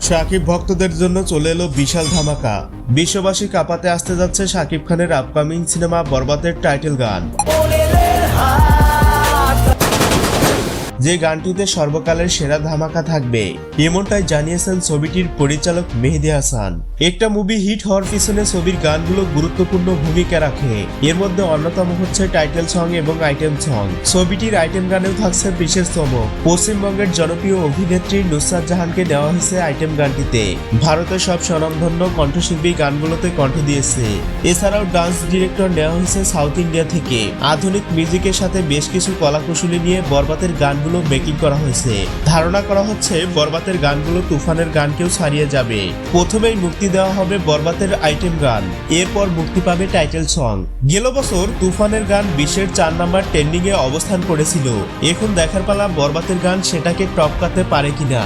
শাকিব ভক্তদের জন্য চলে এলো বিশাল ধামাকা। বিশ্ববাসী কাঁপাতে আসতে যাচ্ছে শাকিব খানের আপকামিং সিনেমা বরবাদের টাইটেল গান, যে গানটিতে সর্বকালের সেরা ধামাকা থাকবে, এমনটাই জানিয়েছেন ছবিটির পরিচালক মেহেদী হাসান। একটা মুভি হিট হওয়ার পিছনে ছবির গানগুলো গুরুত্বপূর্ণ ভূমিকা রাখে। এর মধ্যে অন্যতম হচ্ছে টাইটেল সং এবং আইটেম সং। ছবিটির আইটেম গানেও থাকছে বিশেষ চমক। পশ্চিমবঙ্গের জনপ্রিয় অভিনেত্রী নুসরাত জাহানকে নেওয়া হয়েছে আইটেম গানটিতে। ভারতের সব স্বনামধন্য কণ্ঠশিল্পী গানগুলোতে কণ্ঠ দিয়েছে। এছাড়াও ডান্স ডিরেক্টর নেওয়া হয়েছে সাউথ ইন্ডিয়া থেকে। আধুনিক মিউজিকের সাথে বেশ কিছু কলাকুশলী নিয়ে বরবাদের গানগুলো মেকিং করা হয়েছে। ধারণা করা হচ্ছে বরবাদের গানগুলো তুফানের গানকেও ছাড়িয়ে যাবে। প্রথমেই মুক্তি দেওয়া হবে বরবাদের আইটেম গান, এরপর মুক্তি পাবে টাইটেল সং। গেল বছর তুফানের গান বিশ্বের 4 নম্বর ট্রেন্ডিং এ অবস্থান করেছিল। এখন দেখার পালা বরবাদের গান সেটাকে টপকাতে পারে কিনা।